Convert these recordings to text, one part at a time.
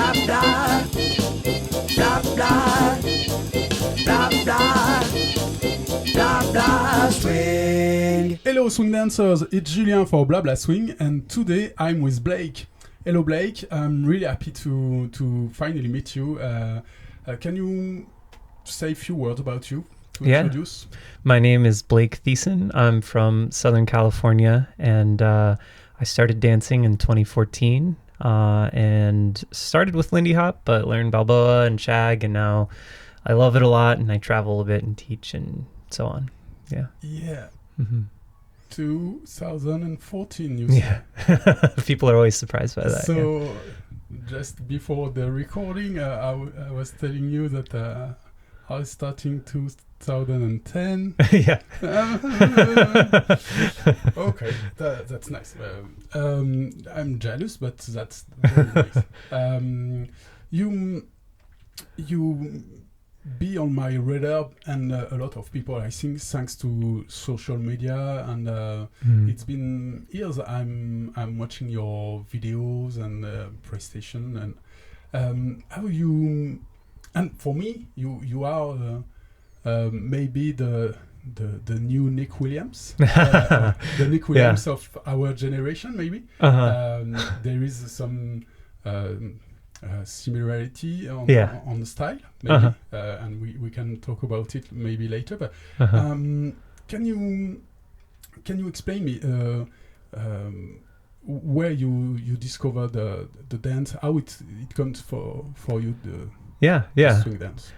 blah blah, blah blah, blah blah, Blablaswing. Hello swing dancers, it's Julien for Blablaswing, and today I'm with Blake. Hello Blake, I'm really happy to finally meet you. Can you say a few words about you to introduce? My name is Blake Thiessen. I'm from Southern California, and I started dancing in 2014 and started with lindy hop, but learned balboa and shag, and now I love it a lot, and I travel a bit and teach and so on. Yeah. 2014, you said. Yeah. People are always surprised by that. So, just before the recording, I was telling you that I was starting 2010. Yeah. Okay, that's nice. I'm jealous, but that's very nice. You be on my radar, and a lot of people, I think, thanks to social media, and it's been years I'm watching your videos and PlayStation, and how you, and for me you are maybe the new Nick Williams, the Nick Williams of our generation, maybe. There is some similarity on the style, maybe, and we can talk about it maybe later. But can you explain me where you discover the dance, how it comes for you the swing dance?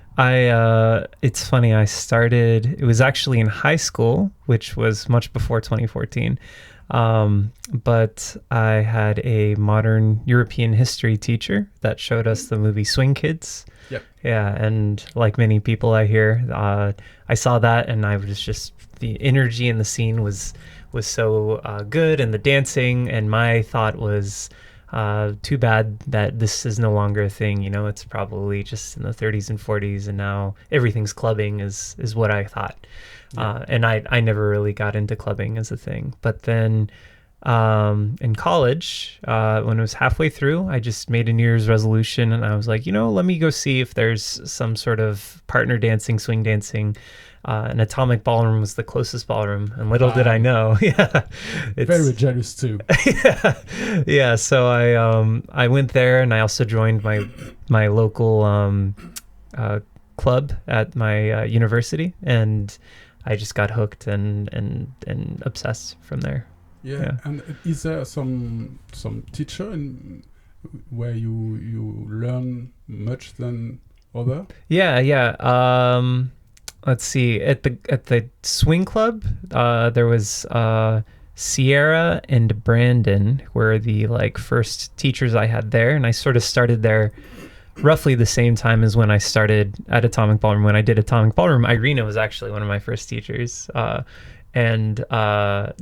It's funny, it was actually in high school, which was much before 2014. But I had a modern European history teacher that showed us the movie Swing Kids. Yep. Yeah, and like many people I hear, I saw that, and I was just, the energy in the scene was so good, and the dancing, and my thought was, too bad that this is no longer a thing. You know, it's probably just in the 30s and 40s, and now everything's clubbing is what I thought. And I never really got into clubbing as a thing. But then in college, when it was halfway through, I just made a New Year's resolution, and I was like, let me go see if there's some sort of partner dancing, swing dancing. An atomic ballroom was the closest ballroom, and little did I know. It's very jealous too. Yeah. So I went there, and I also joined my local club at my university, and I just got hooked and obsessed from there. Yeah. And is there some teacher where you learn much than other? Yeah. Let's see. At the swing club, there was Sierra and Brandon were the first teachers I had there, and I sort of started there roughly the same time as when I started at Atomic Ballroom. When I did Atomic Ballroom, Irina was actually one of my first teachers. And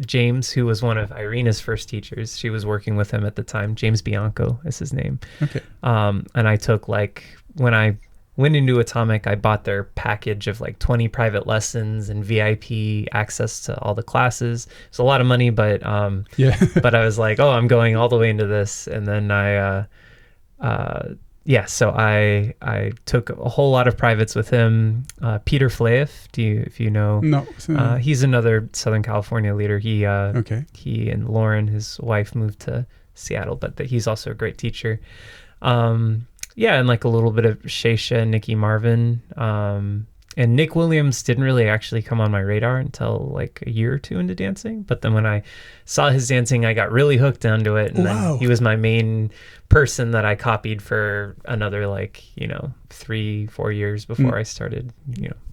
James, who was one of Irina's first teachers, she was working with him at the time. James Bianco is his name. Okay. And I took when I went into Atomic, I bought their package of 20 private lessons and VIP access to all the classes. It's a lot of money, but but I was like, I'm going all the way into this. And then so I took a whole lot of privates with him. Peter Flaeff, if you know? No. He's another Southern California leader. He and Lauren, his wife, moved to Seattle, but he's also a great teacher. And a little bit of Shesha, Nikki Marvin. And Nick Williams didn't really actually come on my radar until a year or two into dancing. But then when I saw his dancing, I got really hooked onto it. And then he was my main person that I copied for another 3-4 years before I started,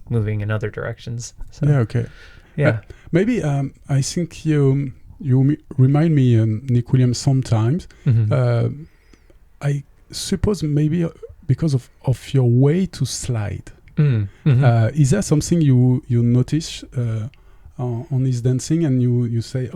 moving in other directions. So, yeah, okay. Yeah. Maybe I think you remind me Nick Williams sometimes. Mm-hmm. I suppose maybe because of your way to slide. Mm-hmm. Is there something you notice on his dancing, and you say,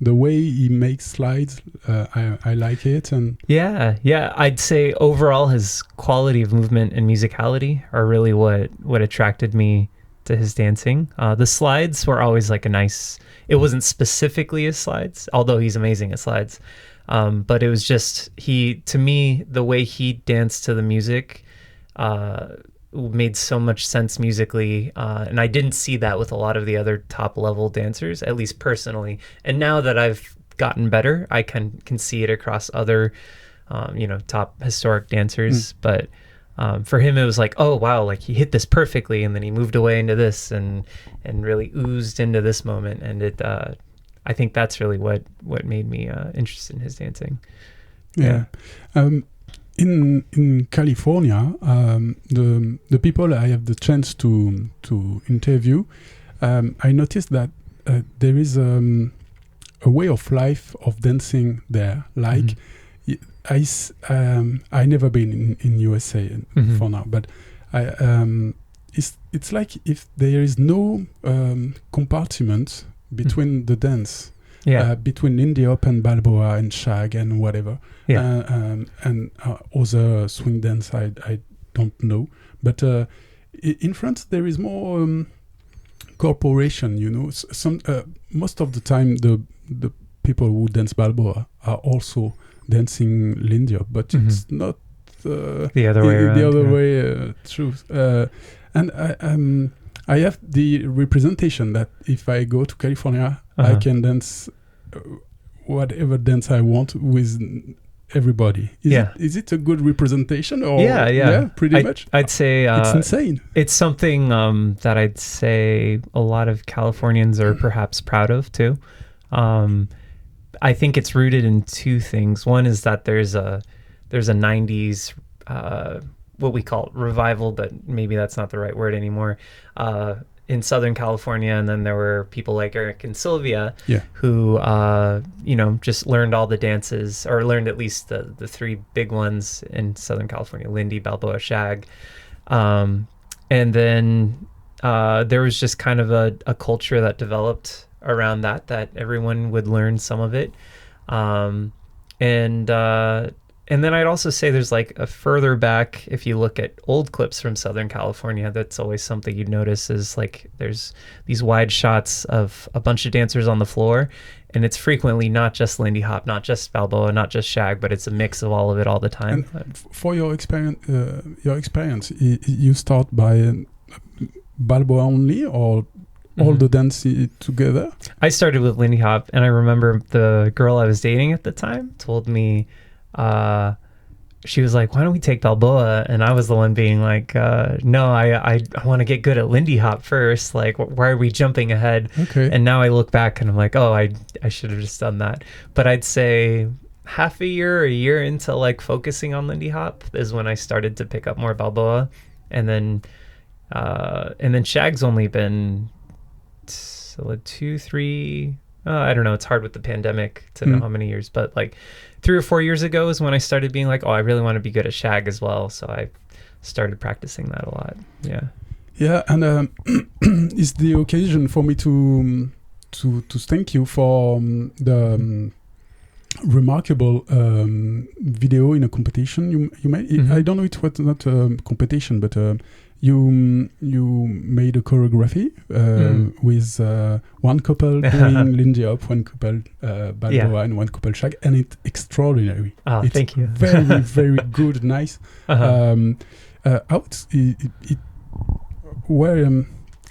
the way he makes slides, I like it? And yeah, I'd say overall his quality of movement and musicality are really what attracted me to his dancing. The slides were always it wasn't specifically his slides, although he's amazing at slides. But it was just to me, the way he danced to the music made so much sense musically, and I didn't see that with a lot of the other top level dancers, at least personally. And now that I've gotten better, I can see it across other top historic dancers. But for him, it was like, oh wow, like he hit this perfectly, and then he moved away into this and really oozed into this moment. And it I think that's really what made me interested in his dancing. Yeah. In California, the people I have the chance to interview, I noticed that there is a way of life of dancing there. Like I never been in USA for now, but it's like if there is no compartment between the dance. Between lindy hop and balboa and shag and whatever, and other swing dance I don't know, but in France there is more corporation. Some most of the time the people who dance balboa are also dancing lindy hop, but it's not the other way around. The other way, true. And I have the representation that if I go to California, I can dance whatever dance I want with everybody. Is it a good representation? Or pretty much. I'd say it's insane. It's something that I'd say a lot of Californians are perhaps proud of too. I think it's rooted in two things. One is that there's a 90s what we call revival, but maybe that's not the right word anymore, in Southern California. And then there were people like Eric and Sylvia who, just learned all the dances, or learned at least the three big ones in Southern California: lindy, balboa, shag. And then there was just kind of a culture that developed around that everyone would learn some of it. And then I'd also say there's like a further back, if you look at old clips from Southern California, that's always something you'd notice is like there's these wide shots of a bunch of dancers on the floor, and it's frequently not just lindy hop, not just balboa, not just shag, but it's a mix of all of it all the time. And for your experience, you start by balboa only, or all the dance together? I started with lindy hop, and I remember the girl I was dating at the time told me, she was like, why don't we take balboa? And I was the one being like, no, I want to get good at lindy hop first. Like, why are we jumping ahead? Okay. And now I look back and I'm like, oh, I should have just done that. But I'd say a year into like focusing on lindy hop is when I started to pick up more balboa. And then shag's only been 2, 3, I don't know, it's hard with the pandemic to know how many years, but like 3 or 4 years ago is when I started being like, oh, I really want to be good at shag as well. So I started practicing that a lot. Yeah, and it's the occasion for me to thank you for the remarkable video in a competition you made. I don't know, it was not a competition, but you made a choreography with one couple doing lindy hop, one couple balboa, and one couple shag, and it's extraordinary. It's thank you. Very, very good, nice. How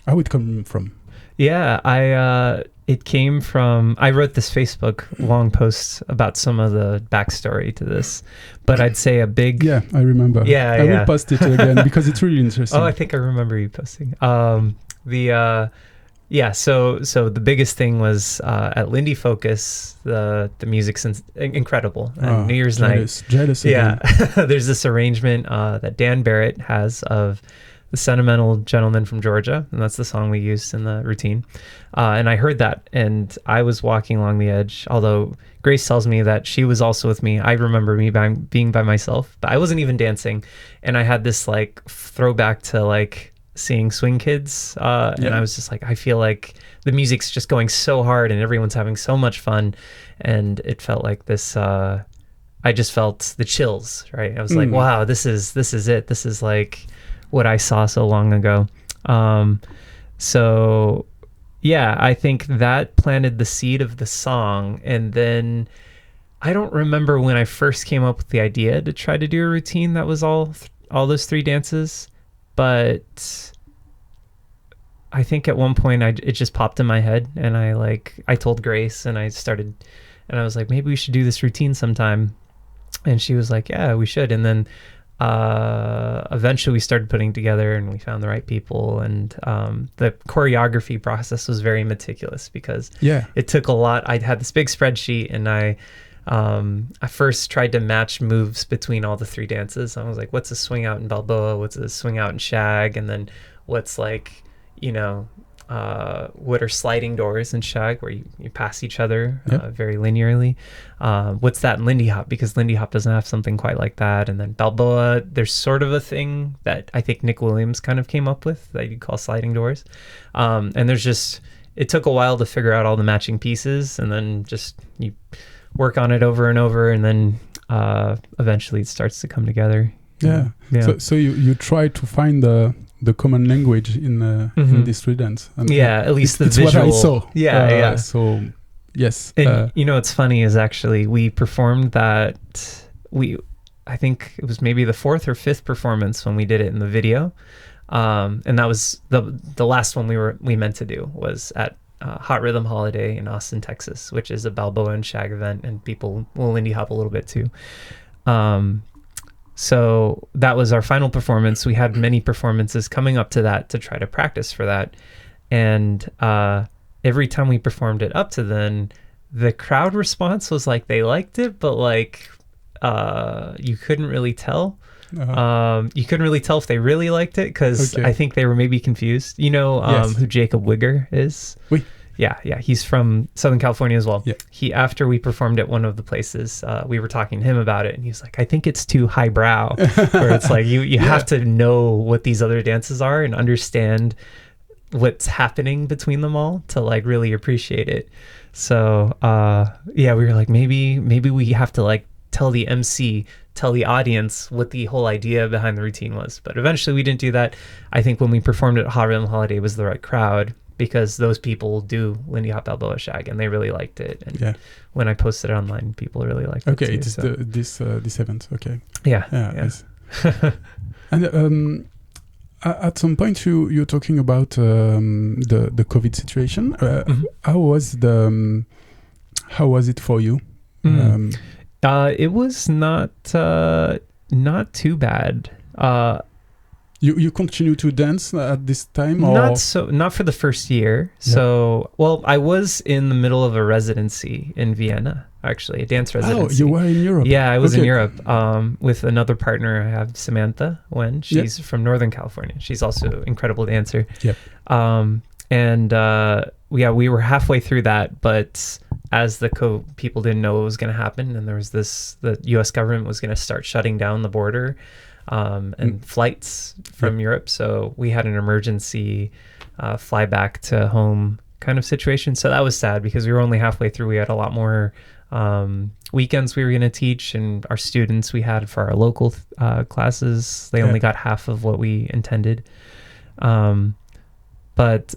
it come from? Yeah, it came from, I wrote this Facebook long post about some of the backstory to this, but I'd say a big... Yeah, I remember. I will post it again because it's really interesting. Oh, I think I remember you posting. So the biggest thing was at Lindy Focus, the music's incredible. And New Year's night. Jealous again. There's this arrangement that Dan Barrett has of The Sentimental Gentleman from Georgia, and that's the song we used in the routine. And I heard that, and I was walking along the edge, although Grace tells me that she was also with me. I remember me being by myself, but I wasn't even dancing. And I had this like throwback to like seeing Swing Kids, and I was just like, I feel like the music's just going so hard and everyone's having so much fun. And it felt like this, I just felt the chills, right? I was like, wow, this is it. This is like what I saw so long ago. So yeah, I think that planted the seed of the song. And then I don't remember when I first came up with the idea to try to do a routine that was all those 3 dances, but I think at one point it just popped in my head, and I told Grace, and I was like, maybe we should do this routine sometime, and she was like, yeah, we should. And then eventually we started putting together, and we found the right people, and the choreography process was very meticulous because it took a lot. I had this big spreadsheet, and I first tried to match moves between all the 3 dances. I was like, what's a swing out in Balboa? What's a swing out in Shag? And then what's like, what are sliding doors in Shag where you pass each other very linearly? What's that in Lindy Hop? Because Lindy Hop doesn't have something quite like that. And then Balboa, there's sort of a thing that I think Nick Williams kind of came up with that you call sliding doors. And it took a while to figure out all the matching pieces, and then just you work on it over and over, and then eventually it starts to come together. Yeah. So you try to find the common language in this 3 dance. And at least it's visual. What I saw. Yeah. So yes. And what's funny is actually we performed that. I think it was maybe the 4th or 5th performance when we did it in the video, and that was the last one we meant to do was at Hot Rhythm Holiday in Austin, Texas, which is a Balboa and Shag event, and people will Lindy Hop a little bit too. So that was our final performance. We had many performances coming up to that to try to practice for that. And every time we performed it up to then, the crowd response was like they liked it, but like you couldn't really tell. You couldn't really tell if they really liked it because I think they were maybe confused. Who Jacob Wigger is? Oui. Yeah. He's from Southern California as well. Yeah. After we performed at one of the places, we were talking to him about it, and he was like, I think it's too highbrow, where it's like you have to know what these other dances are and understand what's happening between them all to like really appreciate it. So we were like, maybe we have to like tell the MC, tell the audience what the whole idea behind the routine was. But eventually we didn't do that. I think when we performed at Hot Rhythm Holiday, it was the right crowd, because those people do Lindy Hop, Balboa, Shag, and they really liked it. And when I posted it online, people really liked it too. It is this event. Okay. Yeah. Nice. And at some point, you're talking about the COVID situation. How was it for you? It was not too bad. You continue to dance at this time? Not for the first year. Yeah. So, well, I was in the middle of a residency in Vienna, actually, a dance residency. Oh, you were in Europe? Yeah, I was in Europe with another partner. I have Samantha Wen. She's from Northern California. She's also an incredible dancer. Yep. We were halfway through that, but as people didn't know what was going to happen, and there was the U.S. government was going to start shutting down the border and flights from Europe. So we had an emergency fly back to home kind of situation. So that was sad because we were only halfway through. We had a lot more weekends we were going to teach, and our students we had for our local classes, they only got half of what we intended. But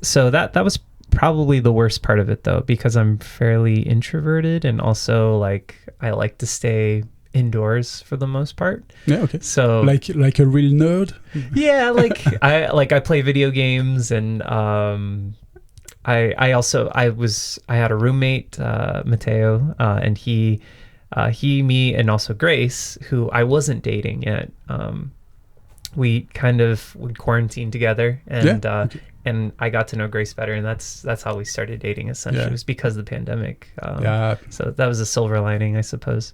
so that was probably the worst part of it, though, because I'm fairly introverted, and also like I like to stay indoors for the most part. Yeah, okay. So like a real nerd. Yeah, I play video games, and I had a roommate, Mateo, and he, me, and also Grace, who I wasn't dating yet. We kind of would quarantine together, and and I got to know Grace better, and that's how we started dating. Essentially, it was because of the pandemic. So that was a silver lining, I suppose.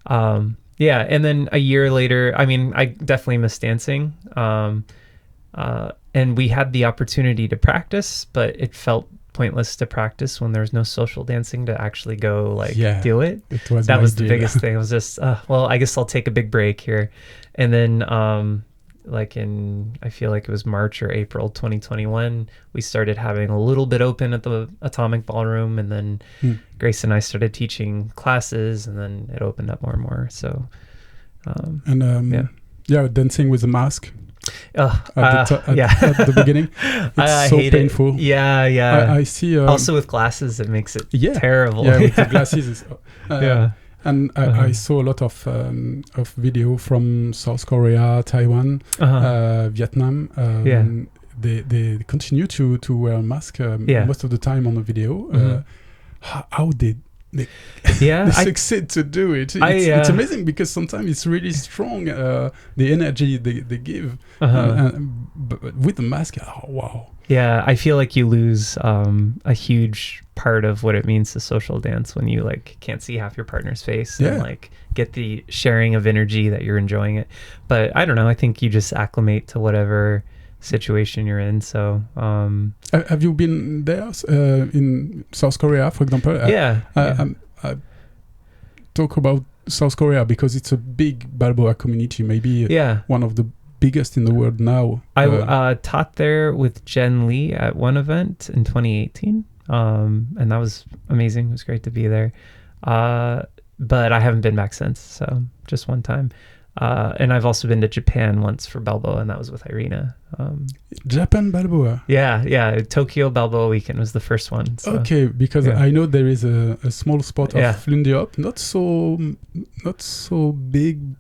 And then a year later, I mean, I definitely miss dancing. And we had the opportunity to practice, but it felt pointless to practice when there was no social dancing to actually go do it. That was the biggest thing. It was just, I guess I'll take a big break here. And then, I feel like it was March or April 2021, we started having a little bit open at the Atomic Ballroom, and then Grace and I started teaching classes, and then it opened up more and more. So, dancing with a mask. At the beginning, it's so painful. It. Yeah. I see. Also with glasses, it makes it terrible. Yeah, with the glasses. And I saw a lot of video from South Korea, Taiwan, Vietnam. They continue to wear a mask most of the time on the video. How they succeed to do it. It's amazing because sometimes it's really strong, the energy they give. But with the mask, wow. Yeah, I feel like you lose a huge part of what it means to social dance when you like can't see half your partner's face and like get the sharing of energy that you're enjoying it. But I don't know, I think you just acclimate to whatever situation you're in. So have you been there in South Korea, for example? I talk about South Korea because it's a big balboa community, maybe one of the biggest in the world now. I taught there with Jen Lee at one event in 2018, and that was amazing. It was great to be there, but I haven't been back since, so just one time. And I've also been to Japan once for Balboa, and that was with Irina. Japan Balboa? Yeah. Tokyo Balboa weekend was the first one. So. Okay, because I know there is a small spot of lindy hop, not so big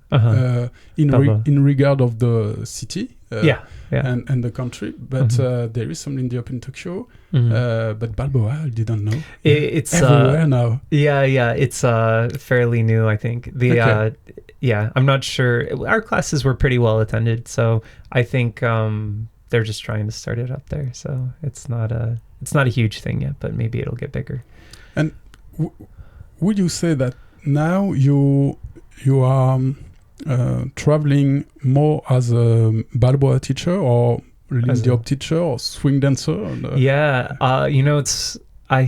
in regard of the city. And the country, but there is some lindy hop in Tokyo. But Balboa, I didn't know. It's everywhere now. Yeah, it's fairly new, I think. I'm not sure. Our classes were pretty well attended, so I think they're just trying to start it up there. So it's not a huge thing yet, but maybe it'll get bigger. And would you say that now you are traveling more as a Balboa teacher or lindy hop teacher or swing dancer? I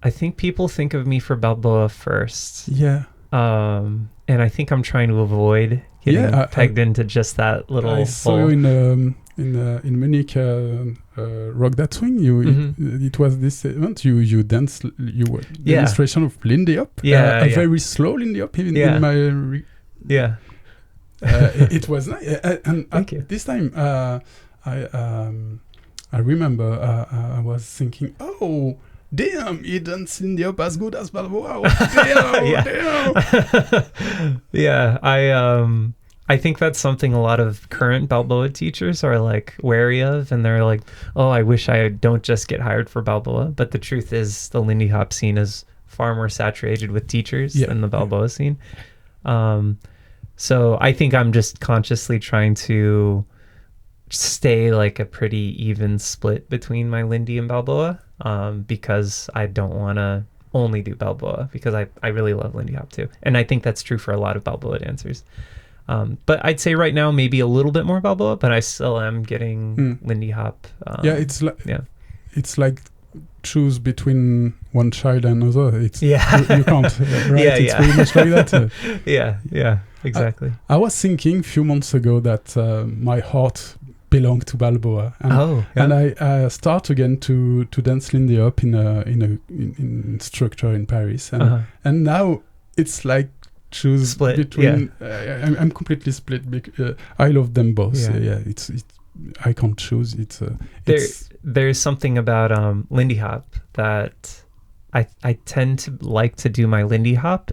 think people think of me for Balboa first. Yeah. And I think I'm trying to avoid getting pegged into just that little I saw you in Munich, Rock That Swing. It was this event. You danced. You were demonstration of lindy hop. A very slow lindy hop. Even in my it was nice. And this time, I remember I was thinking, oh. Damn, he danced lindy hop as good as Balboa. Damn. I think that's something a lot of current Balboa teachers are like wary of, and they're like, oh, I wish I don't just get hired for Balboa. But the truth is the lindy hop scene is far more saturated with teachers than the Balboa scene. So I think I'm just consciously trying to stay like a pretty even split between my lindy and Balboa. Because I don't want to only do Balboa, because I really love lindy hop too. And I think that's true for a lot of Balboa dancers. But I'd say right now maybe a little bit more Balboa, but I still am getting lindy hop. It's like choose between one child and another. It's you can't, right? It's pretty much like that. Exactly. I was thinking a few months ago that my heart belong to Balboa, and I start again to dance lindy hop in structure in Paris, and now it's like choose split between. I'm completely split. I love them both. I can't choose. There's something about lindy hop that I tend to like to do my lindy hop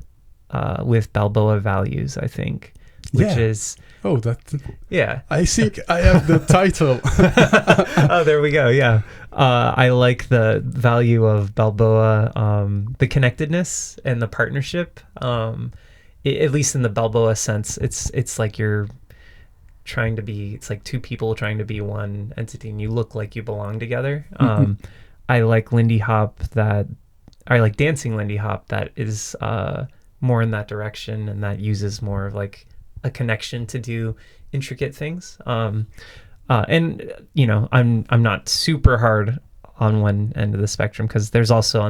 with Balboa values, I think, which is. Oh, I think I have the title. Oh, there we go. Yeah. I like the value of Balboa, the connectedness and the partnership. At least in the Balboa sense, it's like you're trying to be, it's like two people trying to be one entity and you look like you belong together. I like lindy hop I like dancing lindy hop that is more in that direction and that uses more of like a connection to do intricate things. And I'm not super hard on one end of the spectrum, because there's also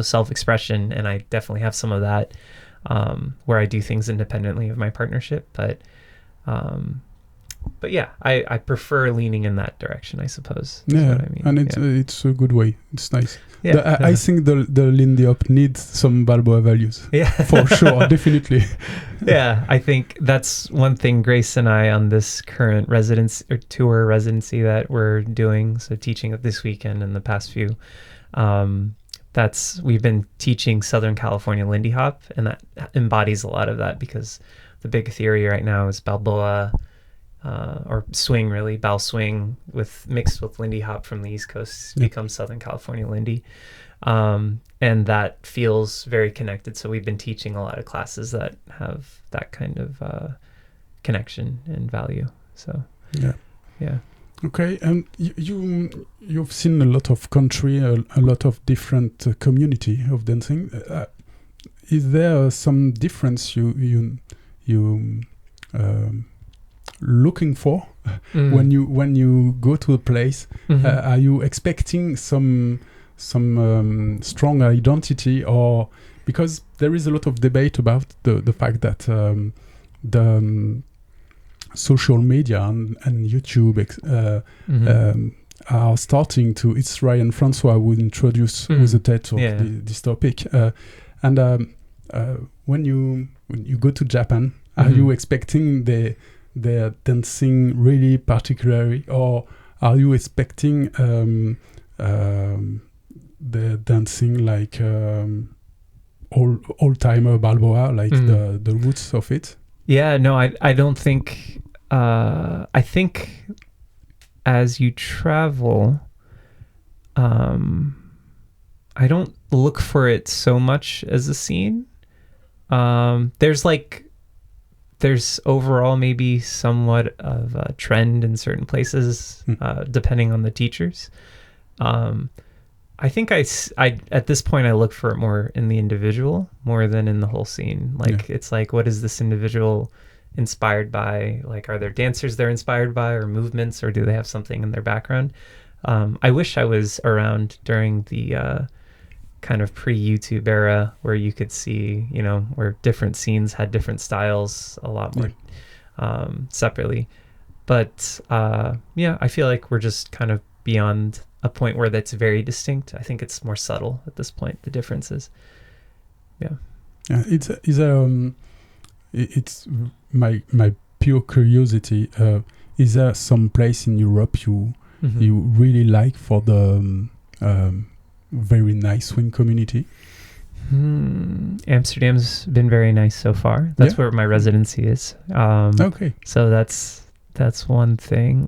self-expression, and I definitely have some of that where I do things independently of my partnership, but yeah, I prefer leaning in that direction, I suppose. Yeah, what I mean. And it's a good way. It's nice. Yeah, I think the lindy hop needs some Balboa values. Yeah, for sure, definitely. Yeah, I think that's one thing Grace and I on this current tour residency that we're doing, so teaching this weekend and the past few. we've been teaching Southern California Lindy Hop, and that embodies a lot of that, because the big theory right now is balboa, or swing, really, bal swing mixed with Lindy Hop from the East Coast becomes Southern California Lindy. And that feels very connected. So we've been teaching a lot of classes that have that kind of connection and value. So yeah. Okay, and you've seen a lot of country, a lot of different community of dancing. Is there some difference you looking for when you go to a place? Are you expecting some strong identity, or because there is a lot of debate about the fact that the social media and YouTube are starting to. It's Ryan Francois who introduced with the title this topic, and when you go to Japan, are you expecting their dancing really particularly, or are you expecting the dancing like old-timer balboa, like the roots of it? Yeah, no, I don't think. I think as you travel, I don't look for it so much as a scene. There's overall maybe somewhat of a trend in certain places, depending on the teachers. I think I at this point I look for it more in the individual more than in the whole scene. Like it's like, what is this individual inspired by? Like, are there dancers they're inspired by, or movements, or do they have something in their background? I wish I was around during the kind of pre-YouTube era where you could see, where different scenes had different styles a lot more separately. But I feel like we're just kind of beyond a point where that's very distinct. I think it's more subtle at this point, the differences. It's my pure curiosity. Is there some place in Europe you really like for the very nice swing community? Amsterdam's been very nice so far. That's where my residency is. Okay. So that's one thing.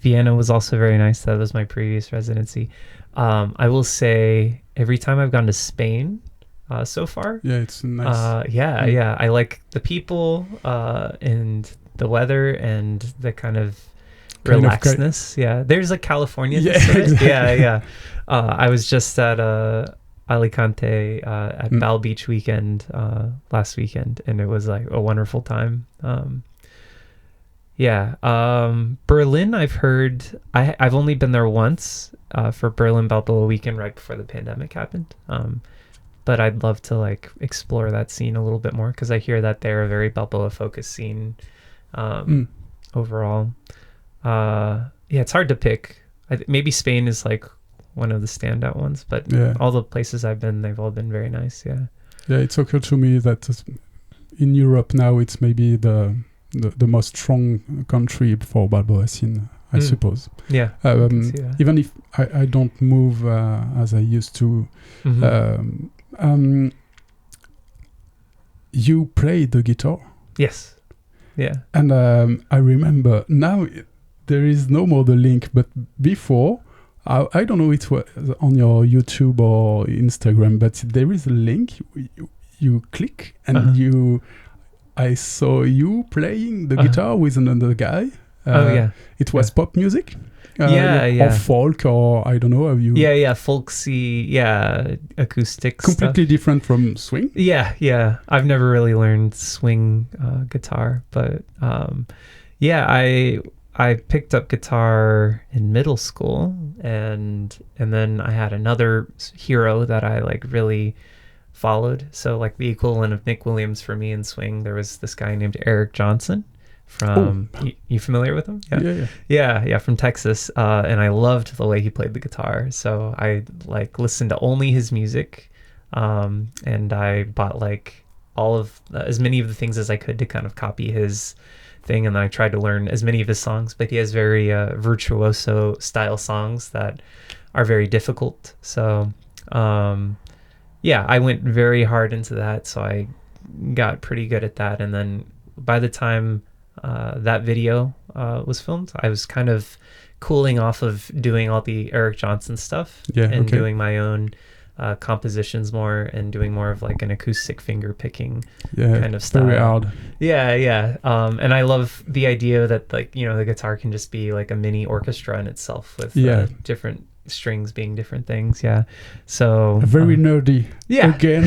Vienna was also very nice. That was my previous residency. I will say every time I've gone to Spain so far. Yeah, it's nice. I like the people and the weather and the kind of relaxedness. There's a California. Exactly. I was just at Alicante at Bal Beach weekend last weekend, and it was like a wonderful time. Berlin, I've heard. I've only been there once for Berlin Balboa weekend right before the pandemic happened. But I'd love to like explore that scene a little bit more, because I hear that they're a very Balboa focused scene overall. It's hard to pick. Maybe Spain is like one of the standout ones, but all the places I've been, they've all been very nice. It's occurred to me that in Europe now it's maybe the most strong country for Balboa scene, I suppose. Even if I don't move as I used to. You play the guitar? Yes. Yeah. And I remember, now there is no more the link, but before, I don't know it was on your YouTube or Instagram, but there is a link. You click and I saw you playing the guitar with another guy. It was pop music. Or folk, or I don't know how you. Folksy, acoustic. Completely stuff. Different from swing. I've never really learned swing guitar, but I picked up guitar in middle school, and then I had another hero that I like really followed. So like the equivalent of Nick Williams for me in swing, there was this guy named Eric Johnson. From you familiar with him? Yeah, from Texas, and I loved the way he played the guitar. So I like listened to only his music, and I bought like all of as many of the things as I could to kind of copy his thing, and then I tried to learn as many of his songs. But he has very virtuoso style songs that are very difficult. So Yeah, I went very hard into that, so I got pretty good at that. And then by the time that video was filmed, I was kind of cooling off of doing all the Eric Johnson stuff and doing my own compositions more and doing more of like an acoustic finger picking kind of style. Very odd. Yeah. And I love the idea that like, you know, the guitar can just be like a mini orchestra in itself with different strings being different things. Yeah. So very nerdy. Yeah. Again.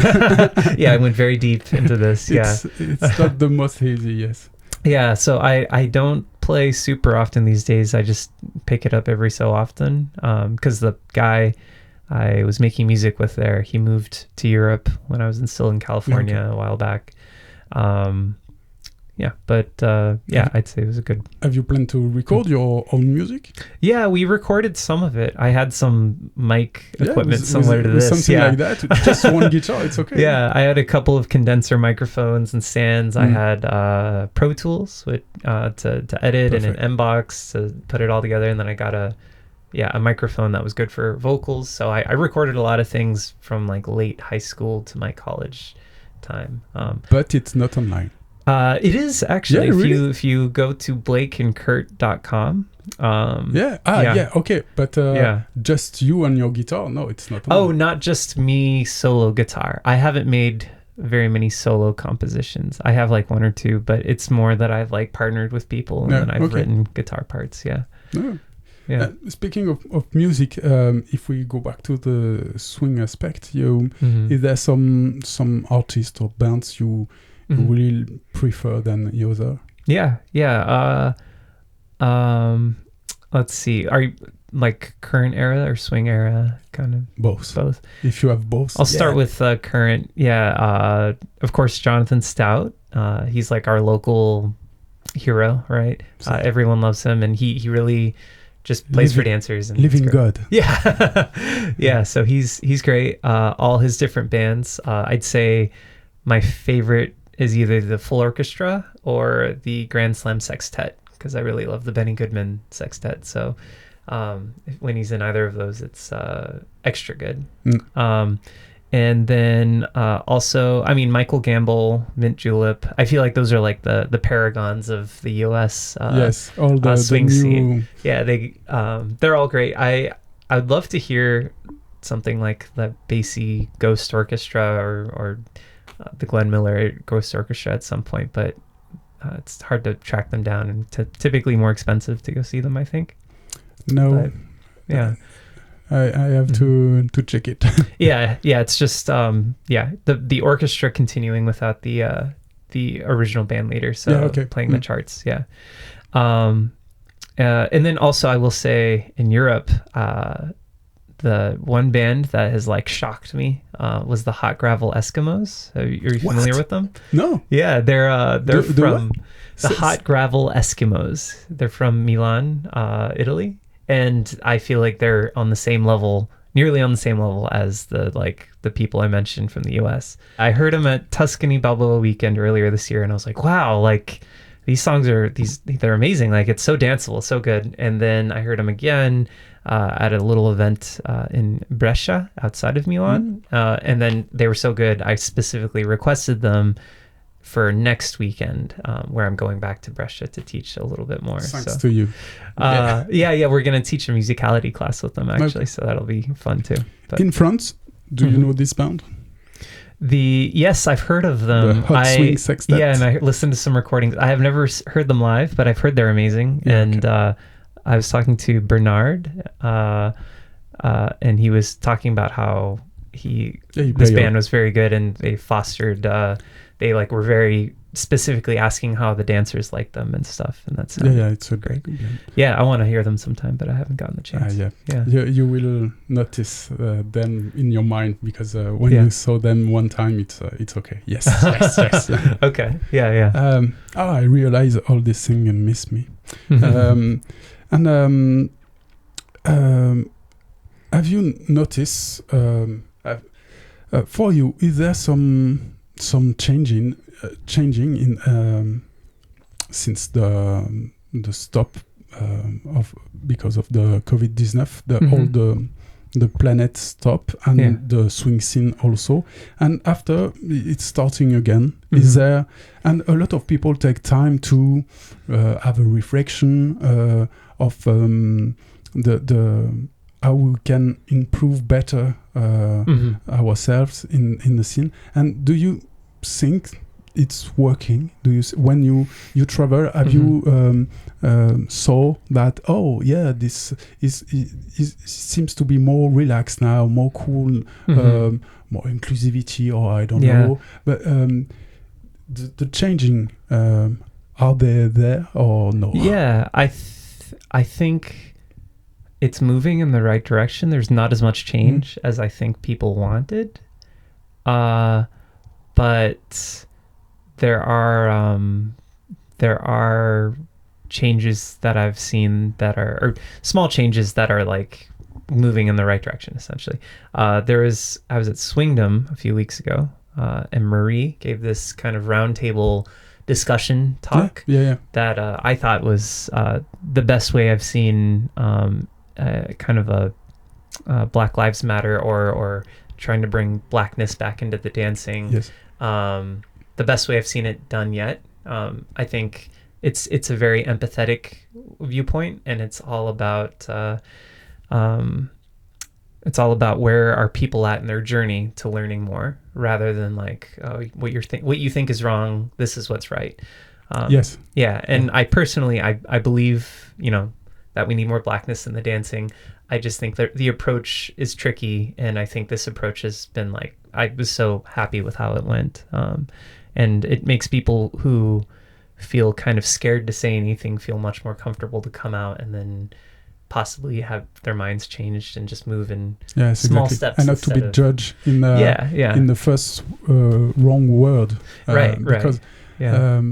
Yeah, I went very deep into this. It's not the most easy, yes. Yeah, so I don't play super often these days. I just pick it up every so often because the guy I was making music with there, he moved to Europe when I was still in California a while back. I'd say it was a good... Have you planned to record your own music? Yeah, we recorded some of it. I had some mic equipment similar to this. Something like that. Just one guitar, it's okay. Yeah, I had a couple of condenser microphones and stands. I had Pro Tools to edit and an M-Box to put it all together. And then I got a microphone that was good for vocals. So I recorded a lot of things from like late high school to my college time. But it's not online. It is actually. Really? If you go to blakeandkurt.com. Okay. But just you and your guitar? No, it's not online. Oh, not just me solo guitar. I haven't made very many solo compositions. I have like one or two, but it's more that I've like partnered with people and then I've written guitar parts. Yeah. No. Yeah. Speaking of music, if we go back to the swing aspect, is there some artists or bands you really prefer than the other? Yeah. Let's see. Are you like current era or swing era? Kind of both. If you have both, I'll start with current. Yeah. Of course, Jonathan Stout. He's like our local hero, right? Everyone loves him, and he really just plays for dancers and living god. Yeah. So he's great. All his different bands. I'd say my favorite is either the full orchestra or the Grand Slam Sextet, because I really love the Benny Goodman Sextet. So when he's in either of those, it's extra good. And then also, I mean, Michael Gamble, Mint Julep. I feel like those are like the paragons of the U.S. All the swing the new... scene. Yeah, they're all great. I'd love to hear something like the Basie Ghost Orchestra or the Glenn Miller Ghost Orchestra at some point, but it's hard to track them down and typically more expensive to go see them, I think. No. But, yeah. I have to check it. Yeah. It's just the orchestra continuing without the original band leader, so playing the charts. Yeah. And then also I will say in Europe, the one band that has like shocked me was the Hot Gravel Eskimos. Are you familiar with them? No. Yeah, they're from the Hot Gravel Eskimos. They're from Milan, Italy. And I feel like they're nearly on the same level as the people I mentioned from the US. I heard them at Tuscany Balboa weekend earlier this year, and I was like, wow, like these songs they're amazing. Like it's so danceable, so good. And then I heard them again at a little event in Brescia outside of Milan. And then they were so good, I specifically requested them for next weekend, where I'm going back to Brescia to teach a little bit more. Thanks to you. We're going to teach a musicality class with them, actually, so that'll be fun too. But, in France, do you know this band? Yes, I've heard of them. The Hot Swing Sextet. Yeah, and I listened to some recordings. I have never heard them live, but I've heard they're amazing. I was talking to Bernard, and he was talking about how this band was very good, and they fostered. They were very specifically asking how the dancers liked them and stuff, and that's it's great. Good. Yeah, I want to hear them sometime, but I haven't gotten the chance. You will notice them in your mind, because when you saw them one time, it's okay. Yes. Okay. Yeah. I realize all this thing and miss me. Have you noticed for you, is there some changing in since the stop because of the COVID-19, all the planet stop and Yeah. the swing scene also, and after it's starting again. Mm-hmm. Is there, and a lot of people take time to have a reflection of the how we can improve better ourselves in the scene. And do you think it's working? Do you when you travel, have you saw that, oh yeah, this is seems to be more relaxed now, more cool, more inclusivity, or I don't know, but the changing, are they there or no? Yeah, I think it's moving in the right direction. There's not as much change as I think people wanted, but there are changes that I've seen that are, or small changes that are like moving in the right direction. Essentially, I was at Swingdom a few weeks ago, and Marie gave this kind of roundtable discussion talk that I thought was the best way I've seen kind of a Black Lives Matter or trying to bring blackness back into the dancing. Yes. The best way I've seen it done yet. I think it's a very empathetic viewpoint, and it's all about where are people at in their journey to learning more, rather than like what you think is wrong, this is what's right. Yes. Yeah, and I personally I believe, that we need more blackness in the dancing. I just think that the approach is tricky, and I think this approach has been like, I was so happy with how it went, and it makes people who feel kind of scared to say anything feel much more comfortable to come out and then possibly have their minds changed and just move in small steps, and not to be judged in the first wrong word, because a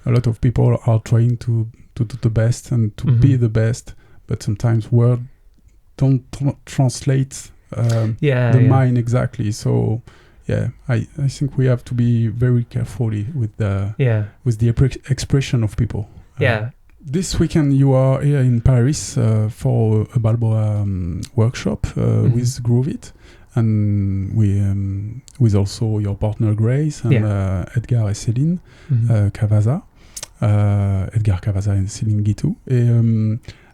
lot of people are trying to do the best and to be the best, but sometimes words don't translate the mind exactly. So I think we have to be very careful with the expression of people. This weekend you are here in Paris for a balboa workshop with Groove It, and with also your partner Grace and Edgar and Céline Cavaza, Edgar Cavaza and Céline Guitou.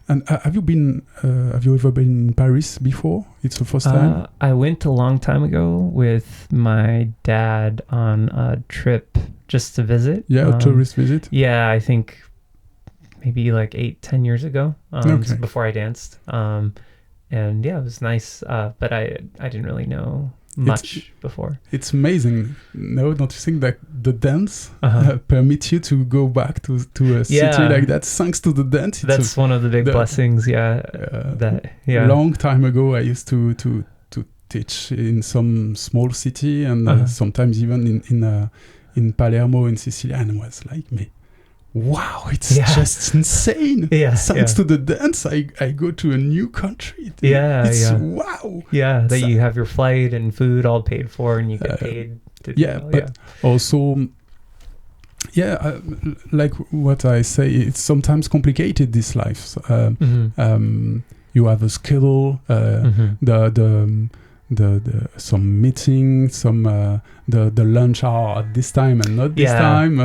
And have you ever been in Paris before? It's the first time? I went a long time ago with my dad on a trip just to visit. A tourist visit? Yeah, I think maybe like 8-10 years ago, so before I danced. And it was nice, but I didn't really know much before. It's amazing. No, don't you think that the dance permits you to go back to a city like that, thanks to the dance? That's one of the big blessings. Long time ago I used to teach in some small city, and sometimes even in Palermo in Sicily, and it was like, wow, it's just insane. Thanks to the dance, I go to a new country. Wow. That you have your flight and food all paid for, and you get paid to also, like what I say, it's sometimes complicated, this life. You have a schedule, the some meeting, the lunch hour at this time and not this time,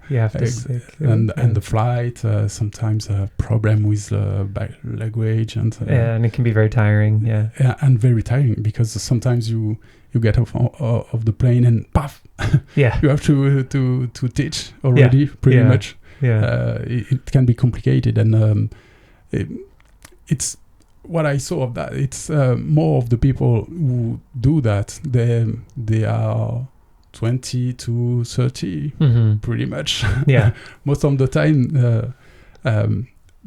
you have to and the flight, sometimes a problem with language, and it can be very tiring. And very tiring, because sometimes you get off of the plane and paf, you have to teach already, pretty much. It can be complicated, and it's what I saw of that. It's more of the people who do that. They are 20 to 30, pretty much. Most of the time.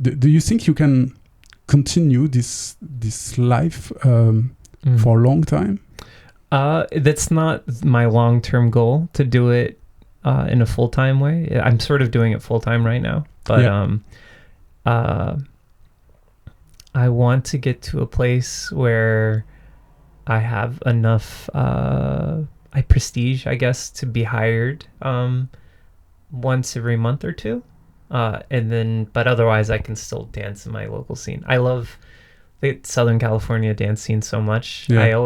Do you think you can continue this life for a long time? That's not my long-term goal, to do it in a full-time way. I'm sort of doing it full-time right now, but I want to get to a place where I have enough prestige, I guess, to be hired once every month or two, and then, but otherwise I can still dance in my local scene. I love the Southern California dance scene so much. Yeah.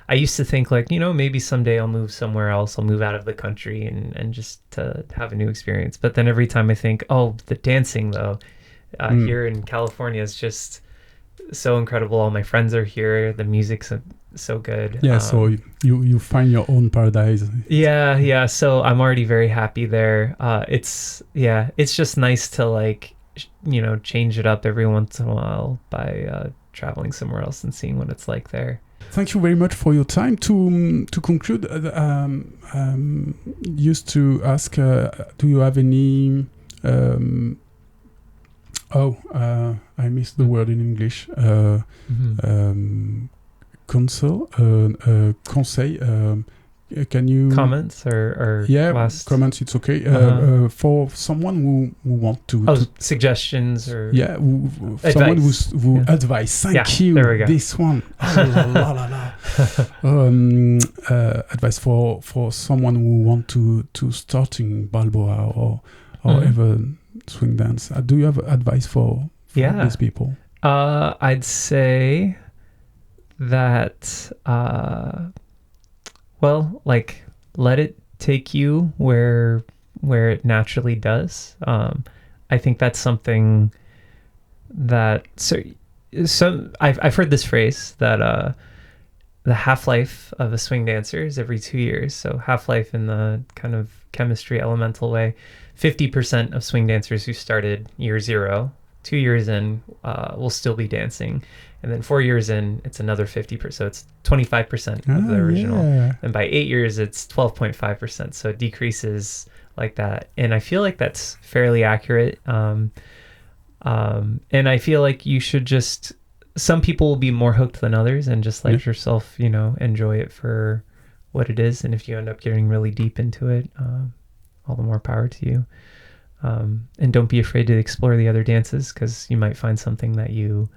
I used to think like, maybe someday I'll move somewhere else. I'll move out of the country and just to have a new experience. But then every time I think, oh, the dancing though, here in California is just so incredible. All my friends are here. The music's so good. Yeah, so you find your own paradise. Yeah. So I'm already very happy there. It's just nice to like, change it up every once in a while by traveling somewhere else and seeing what it's like there. Thank you very much for your time. To conclude, used to ask, do you have any? I missed the word in English. Conseil. Can you comments or last... comments? It's okay. For someone who want to suggestions or someone who advice. Thank you. There we go. This one. Advice for someone who want to starting balboa or ever swing dance. Do you have advice for these people? I'd say that let it take you where it naturally does. I think that's something that so I've heard this phrase that the half-life of a swing dancer is every 2 years. So half-life in the kind of chemistry elemental way. 50% of swing dancers who started year 0, 2 years in, will still be dancing. And then 4 years in, it's another 50%. So it's 25% of the original. Yeah. And by 8 years, it's 12.5%. So it decreases like that. And I feel like that's fairly accurate. And I feel like you should some people will be more hooked than others, and just let yourself, enjoy it for what it is. And if you end up getting really deep into it, all the more power to you. And don't be afraid to explore the other dances, because you might find something that you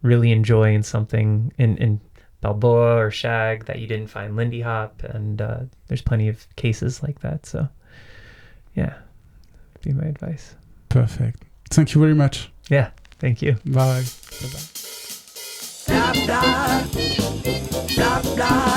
really enjoy in something in balboa or shag that you didn't find lindy hop, and there's plenty of cases like that. So yeah, that'd be my advice. Perfect. Thank you very much. Yeah, thank you. Bye. Blah blah blah blah.